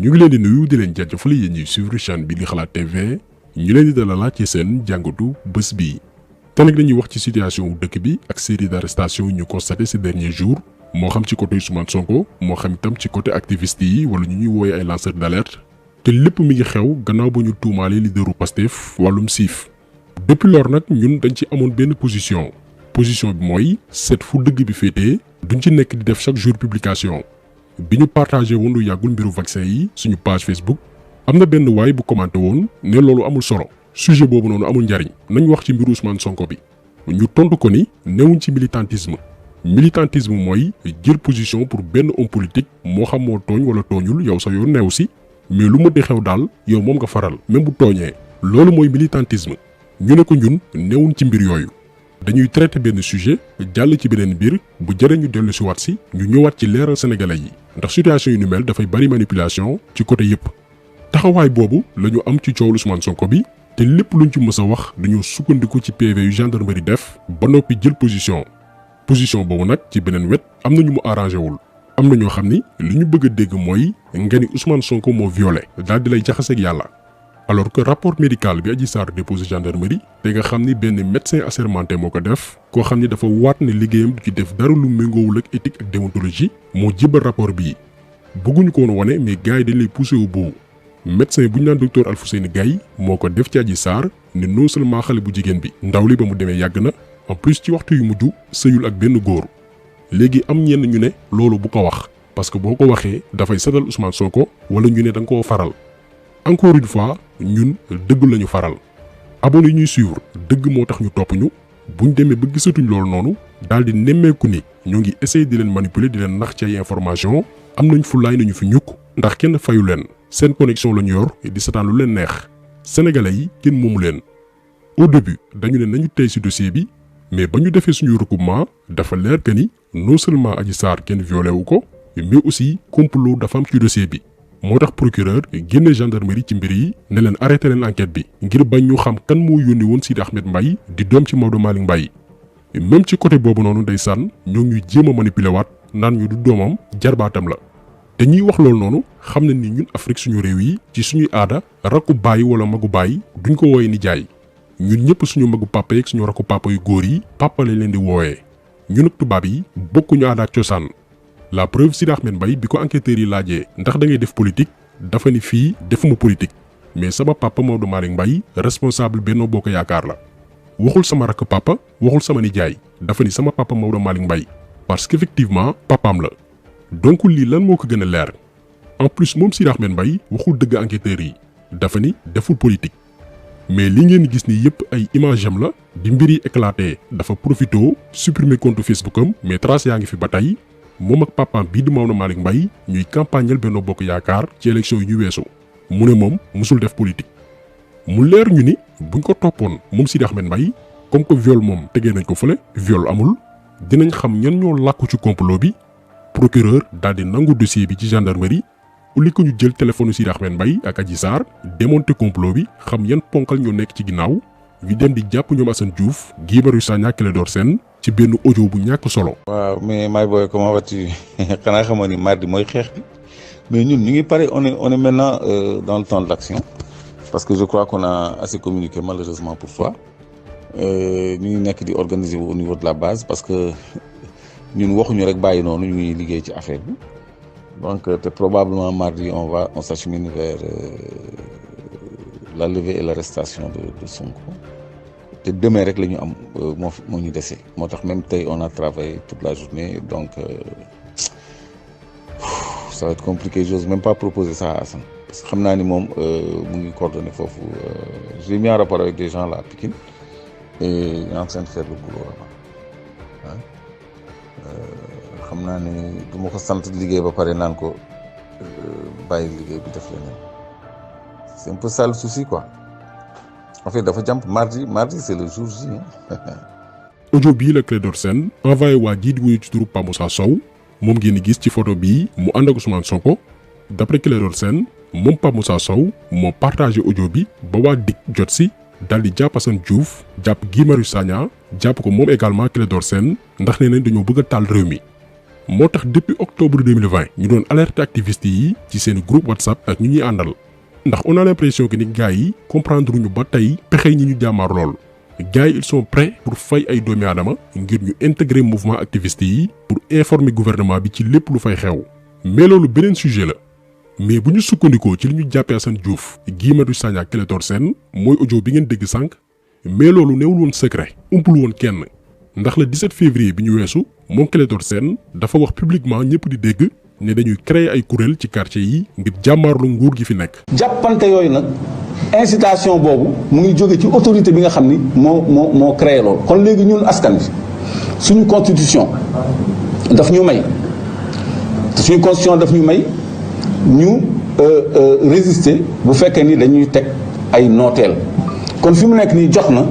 ñu ngi leen di nuyu di leen jaajëfal yéen ñuy suivre chaîne bi di Xalaat TV ñu leen di dalalaat ci seen jàngatu bés bi. te nag dañuy wax ci situation wu dëkk bi ak série d'arrestation ñu constaté ces derniers jours moo xam ci côté Ousmane Sonko moo xam itam ci côté activiste yi wala ñu ñuy wooye ay lanceurs d'alerte te lépp mi ngi xew gannaaw ba ñu tuumaale leaderu Pastef wàllum siif. depuis lors nag ñun dañ ci amoon benn position bi mooy seet fu dëgg bi féetee duñ ci nekk di def chaque jour publication. bi ñu partagé woon lu yàggul mbiru vaccin yi suñu page Facebook am na benn waay bu commenté woon ne loolu amul solo sujet boobu noonu amul njariñ nañ wax ci mbiru Ousmane Sonko bi ñu tontu ko ni newuñ ci militantisme mooy jël position pour benn homme politique moo xam moo tooñ wala tooñul yow sa yoon neew si mais lu ma di xew daal yow moom nga faral même bu tooñee loolu mooy militantisme ñu ne ko ñun newuñ ci mbir yooyu. dañuy traité benn sujet jàll ci beneen mbir bu jërë ñu dellu si waat si ñu ñëwaat ci leeral sénégalais yi ndax situation yu ni mel dafay bari manipulation ci côté yépp taxawaay boobu la ñu am ci coow Ousmane Sonko bi te lépp luñ ci mës a wax dañoo sukkandiku ci PV yu gendarmerie def ba noppi jël position boobu nag ci beneen wet am na ñu mu arrangé wul am na ñoo xam ni li ñu bëgg a dégg mooy nga ni Ousmane Sonko moo violé daal di lay jaxaseeg yàlla. alors que rapport médical bi Adji Sarr déposé gendarmerie te nga xam ni benn médecin assermenté moo ko def koo xam ni dafa waat ne liggéeyam du ci def dara lu méngoowul ak éthique ak déontologie moo jibal rapport bii bëgguñu ko woon wane mais gars yi dañ lay poussé au bout médecin bu ñu naan docteur Alfousseyni Gaye moo ko def ci Adji Sarr ne non seulement xale bu jigéen bi ndaw li ba mu demee yàgg na en plus ci waxtu yu mujj sëyul ak benn góor léegi am ñenn ñu ne loolu bu ko wax parce que boo ko waxee dafay setal Ousmane Sonko wala ñu ne da nga koo faral. encore une fois ñun dëgg lañu faral abonné yi ñuy suivre dëgg moo tax ñu topp ñu buñ demee ba gisatuñ loolu noonu daal di nemmeeku ni ñoo ngi essayer di leen manipuler di leen nax ci ay information am nañ fulaay nañu fi ñukk ndax kenn fayu leen seen connexion lañu yor di setaan lu leen neex sénégalais yi kenn moomu leen. au début dañu ne nañu tey ci dossier bi mais ba ñu defee suñu recoupement dafa leer que ni non seulement Adji Sarr kenn violé wu ko mais aussi complot dafa am ci dossier bi. moo tax procureur génne gendarmerie ci mbir yi ne leen arrêté leen enquête bi ngir bañ ñu xam kan moo yónni woon Sidi Ahmed Mbaye di doom ci Maodo Malick Mbaye même ci côté boobu noonu ndeysaan ñoo ñuy jéem a manipuler waat naan ñu du doomam jarbaatam la te ñiy wax loolu noonu xam na ni ñun Afrique suñu réew yi ci suñuy aada rakku baay wala magu baay duñ ko wooye ni jaay ñun ñëpp suñu magu papa yeeg suñu rakku papa yu góor yi papa lañ leen di wooyee ñun ak tubaab yi bokkuñu aada ak cosaan. la preuve Sidi Ahmed Mbaye bi ko enquêteurs yi laajee ndax da ngay def politique dafa ni fii defuma politique mais sama papa Maodo Malick Mbaye responsable Benno Bokk Yaakaar la waxul sama rakk papa waxul sama nijaay dafa ni sama papa Maodo Malick Mbaye parce qu'effectivement papaam la donc lii lan moo ko gën a leer en plus moom Sidi Ahmed Mbaye waxul dëgg enquêteurs yi dafa ni deful politique mais li ngeen gis ni yépp ay image am la di mbir yi éclaté dafa profito supprimer compte Facebook am mais trace yaa ngi fi ba tey moom ak papaam bii di Maodo Malick Mbaye ñuy campagnal Benno Bokk Yaakaar ci élection yi ñu weesu mu ne moom musul def politique mu leer ñu ni buñ ko toppoon moom Sidi Ahmed Mbaye comme que viol moom tegee nañ ko fële viol amul dinañ xam ñan ñoo làkku ci complot bi procureur daal di nangu dossier bi ci gendarmerie uli ko ñu jël téléphone Sidi Ahmed Mbaye ak Adji Sarr démonter complot bi xam yan ponkal ñoo nekk ci ginnaaw ñu dem di jàpp ñoom Assane Diouf Guy Marius Sagna Clédor Sène ci benn audio bu ñàkk solo. waaw mais my boy comment vas-tu xanaa xamoon ni mardi mooy xeex bi mais ñun ñu ngi pare on est maintenant dans le temps de l'action parce que je crois qu'on a assez communiqué malheureusement pour toi ñu ngi nekk di organiser au niveau de la base parce que ñun waxuñu rek bàyyi noonu ñu ngi liggéey ci affaire bi donc te probablement mardi on s'achemine vers la levée et l'arrestation de Sonko. te demain rek la ñu am moo ñu dese moo tax même tey on a travaillé toute la journée donc ça va être compliqué j'ose même pas proposer ça à Assane parce que xam naa ni moom mu ngi coordonné foofu j'ai mis en rapport avec des gens là à Pikine et ils sont en train de faire le boulot là-bas xam naa ni du ma ko sant liggéey ba pare naan ko bàyyi liggéey bi def leneen c'est un peu ça le souci quoi. en fait dafa jàmp mardi c'est le jour J. audio bii la Clédor Sène envoyé waa jii di wuyu ci turu Pa Moussa Sow moom ngeen gis ci photo bii mu ànd ak Ousmane Sonko d'après Clédor Sène moom Pa Moussa Sow moo partagé audio bi ba waa DIC jot si daal di jàpp Assane Diouf jàpp Guy Marius Sagna jàpp ko moom également Clédor Sène ndax nee nañ dañoo bëgg a taal réew mi moo tax depuis octobre 2020 ñu doon alerter activistes yi ci seen groupe WhatsApp ak ñu ñuy àndal ndax on a l'impression que ni gars yi comprendre ñu ba tey pexe ñi ñu jàmmaar lool gars yi ils sont prêts pour fay ay doomi aadama ngir ñu intégrer mouvement activiste yi pour informer gouvernement bi ci lépp lu fay xew mais loolu beneen sujet la mais bu ñu sukkandikoo ci li ñu jàppee Assane Diouf Guy Marius Sagna ak Clédor Sène mooy audio bi ngeen dégg sànq mais loolu newul woon secret umpul woon kenn ndax le 17 février bi ñu weesu moom Clédor Sène dafa wax publiquement ñëpp di dégg ne dañuy créer ay kuréel ci quartier yi ngir jàmmaarlu nguur gi fi nekk. jàppante yooyu nag incitation boobu mu ngi jóge ci autorité bi nga xam ni moo créé loolu kon léegi ñun askan bi suñu constitution daf ñu may ñu résister bu fekkee ni dañuy teg ay nooteel kon fi mu nekk nii jox na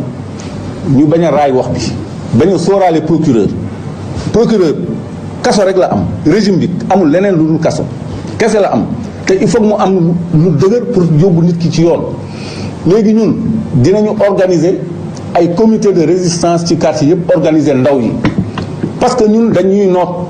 ñu bañ a raay wax bi bañ a sóoraale procureur kaso rek la am régime bi amul leneen lu dul kaso kese la am te il faut mu am lu dëgër pour yóbbu nit ki ci yoon léegi ñun dinañu organiser ay comité de résistance ci quartier yëpp organiser ndaw yi parce que ñun dañuy noot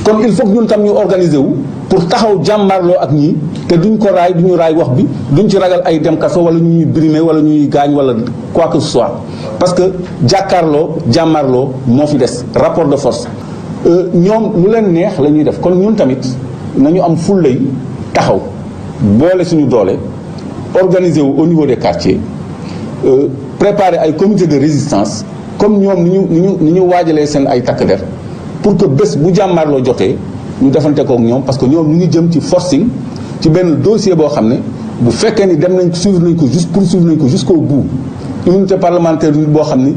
kon il faut que ñun tam ñu organiser wu pour taxaw jàmmarloo ak ñii te duñ ko raay duñu raay wax bi duñ ci ragal ay dem kaso wala ñuy brimer wala ñuy gaañ wala quoi que ce soit parce que jàmmarloo moo fi des rapport de force ñoom lu leen neex la ñuy def kon ñun tamit nañu am fullay taxaw boole suñu doole organiser wu au niveau des quartiers préparer ay comité de résistance comme ñoom ni ñu waajalee seen ay takk der pour que bés bu jàmmarloo jotee ñu defante kook ñoom parce que ñoom ñu ngi jëm ci forcing ci benn dossier boo xam ne bu fekkee ni dem nañ suivre nañ ko poursuivre nañ ko jusqu'au bout immunité parlementaire nit boo xam ni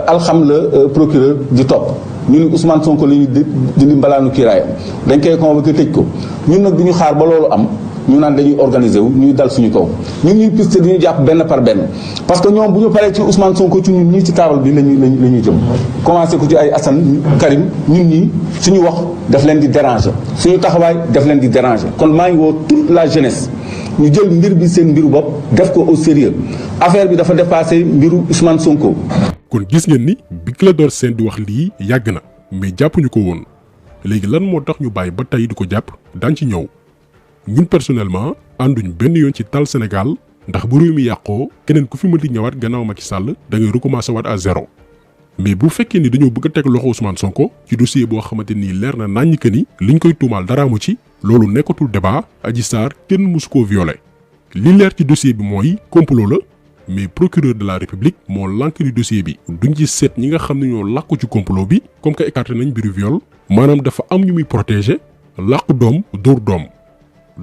alxam la procureur di topp ñu ni Ousmane Sonko la ñuy dindi mbalaanu kiiraayam dañ koy convoqué tëj ko ñun nag du ñu xaar ba loolu am ñu naan dañuy organiser wu ñuy dal suñu kaw ñun ñuy piste du ñu jàpp benn par benn parce que ñoom bu ñu paree ci Ousmane Sonko ci ñun ñii ci taabal bi la ñuy jëm commencé ko ci ay Assane Karim ñun ñii suñu wax daf leen di déranger suñu taxawaay daf leen di déranger kon maa ngi woo toute la jeunesse ñu jël mbir bi seen mbiru bopp def ko au sérieux affaire bi dafa dépassé mbiru Ousmane Sonko. kon gis ngeen ni bi Clédor Sène di wax lii yàgg na mais jàppuñu ko woon léegi lan moo tax ñu bàyyi ba tey di ko jàpp daan ci ñëw ñun personnellement ànduñ benn yoon ci tal Sénégal ndax bu réew mi yàqoo keneen ku fi mën di ñëwaat gannaaw Macky Sall da ngay recommencer waat à zéro mais bu fekkee ni dañoo bëgg a teg loxo Ousmane Sonko ci dossier boo xamante ni leer na naññ que ni liñ koy tuumaal dara mu ci loolu nekkatul débat Adji Sarr kenn mësu koo violé li leer ci dossier bi mooy complot la mais procureur de la République moo lànk di dossier bi duñ ci seet ñi nga xam ne ñoo làqu ci complot bi comme que écarté nañ mbiru viol maanaam dafa am ñu muy protéger làqu doom dóor doom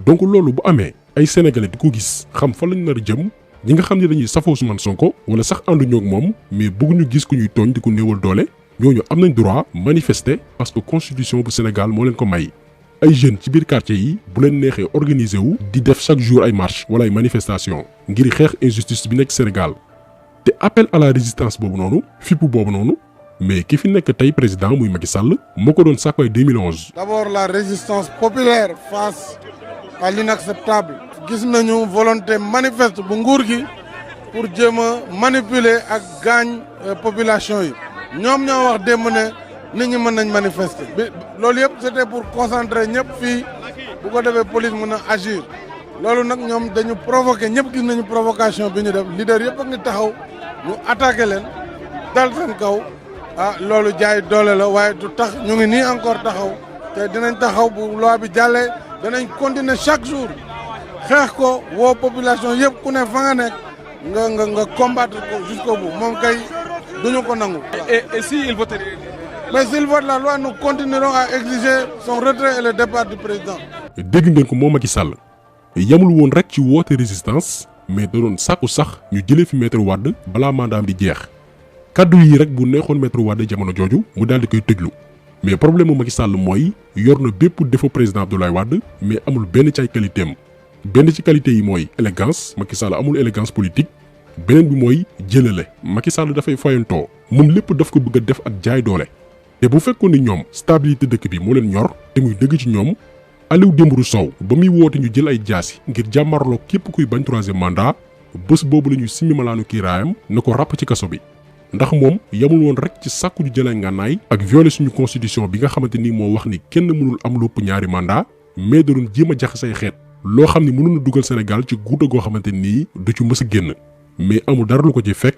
donc loolu bu amee ay sénégalais di ko gis xam fa lañ nar a jëm ñi nga xam ne dañuy safoo Ousmane Sonko wala sax ànduñoo ak moom mais bëgguñu gis ku ñuy tooñ di ko néewal doole ñooñu am nañ droit manifester parce que constitution bu Sénégal moo leen ko may. ay jeunes ci biir quartier yi bu leen neexee organiser wu di def chaque jour ay marche wala ay manifestation ngir xeex injustice bi nekk Sénégal te appel à la résistance boobu noonu fippu boobu noonu mais ki fi nekk tey président muy Macky Sall moo ko doon sàkku ay 2011. D'abord la résistance populaire face à l'inacceptable. gis nañu volonté manifeste bu nguur gi pour jéem a manipuler ak gaañ population yi ñoom ñoo wax démb ne nit ñi mën nañ manifester bi loolu yëpp c'était pour concentrer ñëpp fii bu ko defee police mën a agir loolu nag ñoom dañu provoquer ñëpp gis nañu provocation bi ñu def leader yëpp a ngi taxaw ñu attaqué leen dal seen kaw loolu jaay doole la waaye du tax ñu ngi nii encore taxaw te dinañ taxaw bu loi bi jàllee danañ continuer chaque jour xeex ko woo population yëpp ku ne fa nga nekk nga combattre ko jusqu'au bout moom kay duñu ko nangu. Et si il vote mais s'il vote la loi nous continuerons à exiger son retrait et le départ du président. dégg ngeen ko moom Macky Sall yamul woon rek ci woote résistance mais da doon sàkku sax ñu jëlee fi Maître Wade balaa mandaam di jeex kaddu yi rek bu neexoon Maître Wade jamono jooju mu daal di koy tëjlu mais problème mu Macky Sall mooy yor na bépp défaut président Abdoulaye Wade mais amul benn ci ay qualité am benn ci qualité yi mooy élégance Macky Sall amul élégance politique beneen bi mooy jëlale Macky Sall dafay fayantoo moom lépp daf ko bëgg a def ak jaay doole te bu fekkoon ni ñoom stabilité dëkk bi moo leen ñor te muy dëgg ci ñoom Aliou Dembourou Sow ba muy woote ñu jël ay jaasi ngir jàmmarloo képp kuy bañ troisième mandat bés boobu la ñuy simmi malaanu kiiraayam na ko ràpp ci kaso bi ndax moom yamul woon rek ci sàkku ju jëlee ngànnaay ak violer suñu constitution bi nga xamante ni moo wax ni kenn mënul am lu ëpp ñaari mandat mais da doon jéem a jaxasay xeet loo xam ni mënoon na dugal Sénégal ci guuta goo xamante nii du ci mës a génn mais amul dara lu ko ci fekk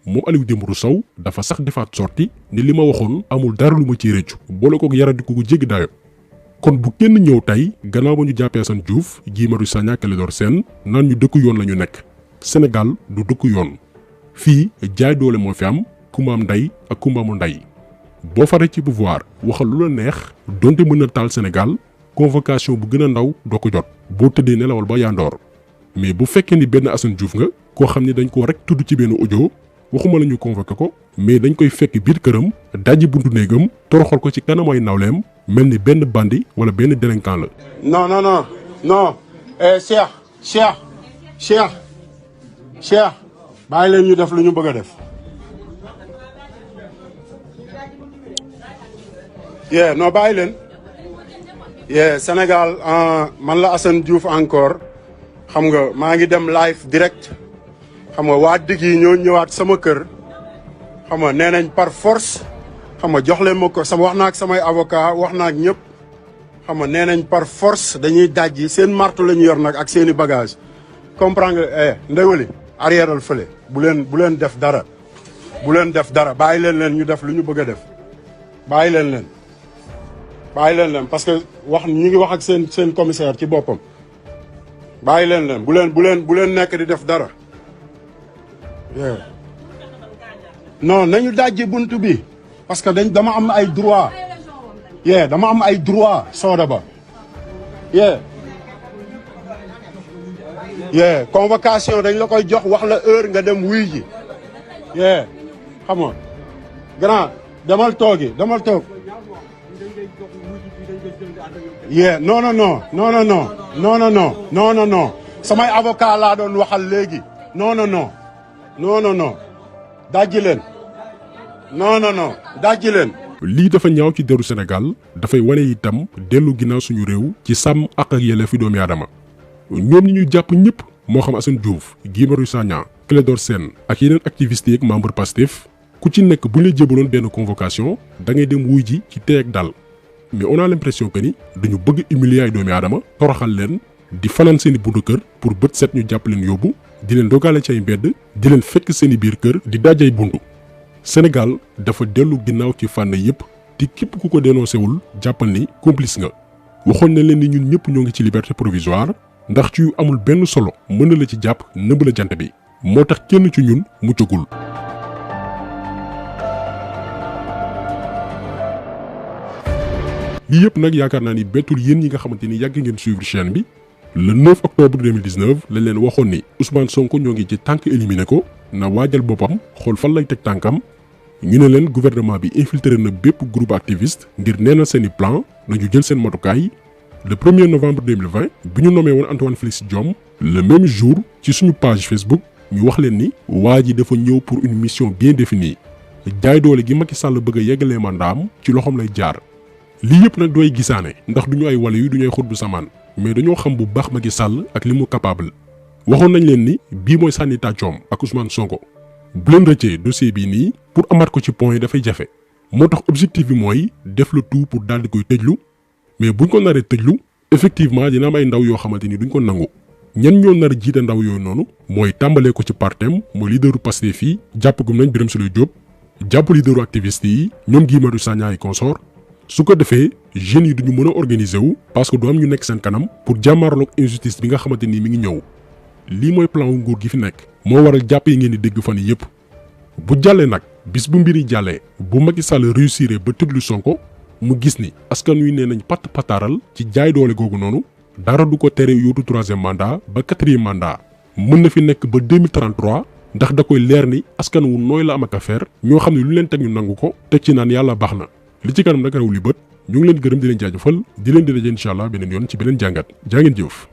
moom Aliou Dembourou Sow dafa sax defaat sorti ni li ma waxoon amul dara lu ma ciy rëccu boole kook yaradiku gu jéggi dayo kon bu kenn ñëw tey gannaaw ba ñu jàppee Assane Diouf Guy Marius Sagna Clédor Sène naan ñu dëkku yoon la ñu nekk Sénégal du dëkku yoon fii jaay doole moo fi am kumba am ndey ak kumba amul ndey boo faree ci pouvoir waxal lu la neex donte mën na taal Sénégal convocation bu gën a ndaw doo ko jot boo tëddee nelawal ba yandoor mais bu fekkee ni benn Assane Diouf nga koo xam ni dañ ko rek tudd ci benn audio waxuma la ñu convoqué ko mais dañ koy fekk biir këram dajji buntu néegam toroxal ko ci kanam ay nawleem mel ni benn bandi wala benn délinquant la. non Cheikh bàyyi leen ñu def lu ñu bëgg a def. non bàyyi leen. Sénégal man la Assane Diouf encore xam nga maa ngi dem live direct xam nga waa digg yi ñoo ñëwaat sama kër xam nga nee nañ par force xam nga jox leen ma ko sama wax naa ak samay avocat wax naa ak ñëpp xam nga nee nañ par force dañuy dajji seen martu la ñu yor nag ak seen i bagage comprendre nga ndewali arrièreal fële bu leen def dara bàyyi leen ñu def lu ñu bëgg a def bàyyi leen parce que ñu ngi wax ak seen commissaire ci boppam bàyyi leen bu leen nekk di def dara non nañu dajji buntu bi parce que dama am ay droit dama am ay droit sooda ba convocation dañ la koy jox wax la heure nga dem wuy ji xam nga grand demal toog non samay avocat laa doon waxal léegi non dajji leen dajji leen. lii dafa ñaaw ci deru Sénégal dafay wane itam dellu ginnaaw suñu réew ci sàmm ak yelleefi doomi aadama ñoom ñi ñuy jàpp ñëpp moo xam Assane Diouf Guy Marius Sagna Clédor Sène ak yeneen activistes yeeg membre Pastef ku ci nekk bu ñu la jébaloon benn convocation da ngay dem wuy ji ci tey ak dal mais on a l'impression que ni dañu bëgg humilier ay doomi aadama toroxal leen di fanaan seeni buntu kër pour bët set ñu jàpp leen yóbbu di leen dogale ci ay mbedd di leen fekk seeni biir kër di dajay buntu Sénégal dafa dellu ginnaaw ci fànn yépp te képp ku ko dénoncé wul jàppal ni complice nga waxoon na leen ni ñun ñëpp ñoo ngi ci liberté provisoire ndax ci yu amul benn solo mën na la ci jàpp nëbb la jant bi moo tax kenn ci ñun muccagul. lii yëpp nag yaakaar naa ni bettul yéen ñi nga xamante ni yàgg ngeen suivre chaîne bi le 9 octobre 2019 lañ leen waxoon ni Ousmane Sonko ñoo ngi ci tànk éliminé ko na waajal boppam xool fan lay teg tànkam ñu ne leen gouvernement bi infiltré na bépp groupe activiste ngir neenal seeni plan nañu jël seen matukaay. Le 1er novembre 2020 bi ñu nommé woon Antoine Félix Diome le même jour ci suñu page Facebook ñu wax leen ni waa ji dafa ñëw pour une mission bien définie jaay doole gi Macky Sall bëgg a yeggalee mandaam ci loxoom lay jaar. lii yëpp nag dooy gisaane ndax du ñu ay wala yu du ñu ay xut bu samaan mais dañoo xam bu baax Macky Sall ak li mu capable waxoon nañ leen ni bii mooy sànni tàccoom ak Ousmane Sonko bu leen rëccee dossier bii nii pour amaat ko ci point yi dafay jafe moo tax objectif bi mooy def le tout pour daal di koy tëjlu mais buñ ko naree tëjlu effectivement dina am ay ndaw yoo xamante ni duñ ko nangu ñan ñoo nar a jiite ndaw yooyu noonu mooy tàmbalee ko ci partem mooy leaderu Pastef yi jàpp gum nañ Birame Souleye Diop jàpp leaderu activiste yi ñoom Guy Marius Sagna ay consort su ko defee jeunes yi duñu mën a organiser wu parce que du am ñu nekk seen kanam pour jàmmaarloog injustice bi nga xamante ni mi ngi ñëw lii mooy plan wu nguur gi fi nekk moo waral jàpp yi ngeen di dégg fan yëpp bu jàllee nag bis bu mbir yi jàllee bu Macky Sall réussir ba tëjlu Sonko mu gis ni askan wi nee nañ patt pataaral ci jaay doole googu noonu dara du ko tere yóotu 3e mandat ba 4e mandat mën na fi nekk ba 2033 ndax da koy leer ni askan wu nooy la am ak affaire ñoo xam ne lu leen teg ñu nangu ko teg ci naan yàlla baax na li ci kanam nag raw li bët ñu ngi leen gërëm di leen jaajëfal di leen di daje incha allah beneen yoon ci beneen jàngat jaa ngeen jëf.